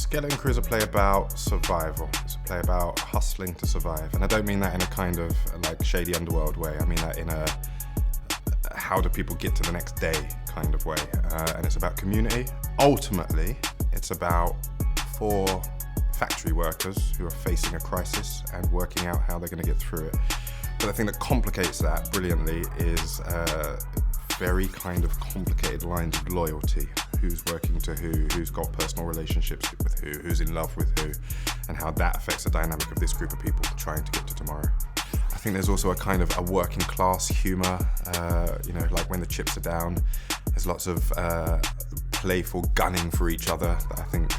Skeleton Crew is a play about survival. It's a play about hustling to survive. And I don't mean that in a kind of like shady underworld way. I mean that in a how do people get to the next day kind of way. And it's about community. Ultimately, it's about 4 factory workers who are facing a crisis and working out how they're going to get through it. But the thing that complicates that brilliantly is very kind of complicated lines of loyalty. Who's working to who's got personal relationships with who's in love with who, and how that affects the dynamic of this group of people trying to get to tomorrow. I think there's also a kind of a working class humour, like when the chips are down, there's lots of playful gunning for each other that I think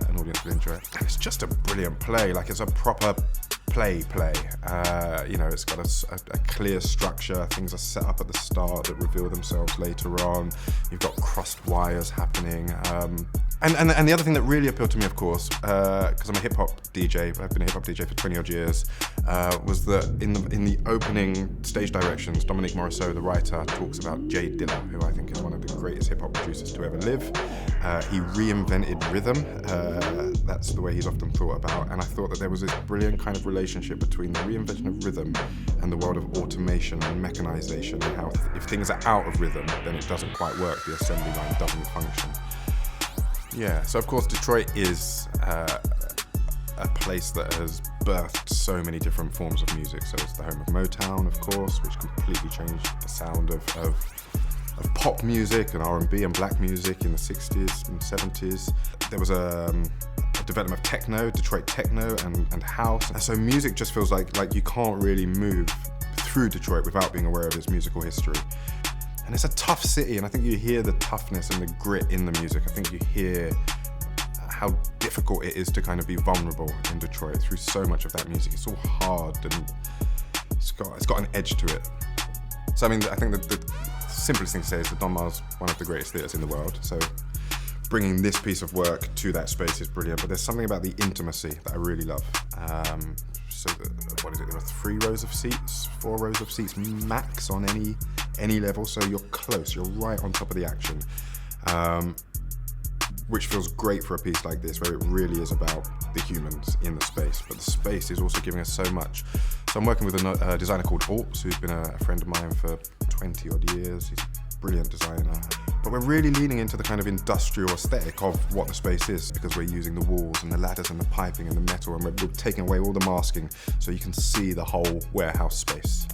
an audience will enjoy. And it's just a brilliant play, like it's a proper play. It's got a clear structure. Things are set up at the start that reveal themselves later on. You've got crossed wires happening. And the other thing that really appealed to me, of course, because I'm a hip-hop DJ, I've been a hip-hop DJ for 20 odd years, was that in the opening stage directions, Dominique Morisseau, the writer, talks about Jay Dilla, who I think is one of the greatest hip-hop producers to ever live. He reinvented rhythm. That's the way he's often thought about. And I thought that there was this brilliant kind of relationship between the reinvention of rhythm and the world of automation and mechanization, and how if things are out of rhythm, then it doesn't quite work. The assembly line doesn't function. Yeah, so of course Detroit is a place that has birthed so many different forms of music. So it's the home of Motown, of course, which completely changed the sound of pop music and R&B and black music in the 60s and 70s. There was a development of techno, Detroit techno and house. And so music just feels like you can't really move through Detroit without being aware of its musical history. And it's a tough city, and I think you hear the toughness and the grit in the music. I think you hear how difficult it is to kind of be vulnerable in Detroit through so much of that music. It's all hard and it's got an edge to it. So I mean, I think the simplest thing to say is that Donmar's one of the greatest theatres in the world. So bringing this piece of work to that space is brilliant, but there's something about the intimacy that I really love. What is it, there are 3 rows of seats, 4 rows of seats max on any level, so you're close, you're right on top of the action, which feels great for a piece like this, where it really is about the humans in the space, but the space is also giving us so much. So I'm working with a designer called Alps, who's been a friend of mine for 20 odd years. He's a brilliant designer. But we're really leaning into the kind of industrial aesthetic of what the space is, because we're using the walls and the ladders and the piping and the metal, and we're taking away all the masking so you can see the whole warehouse space.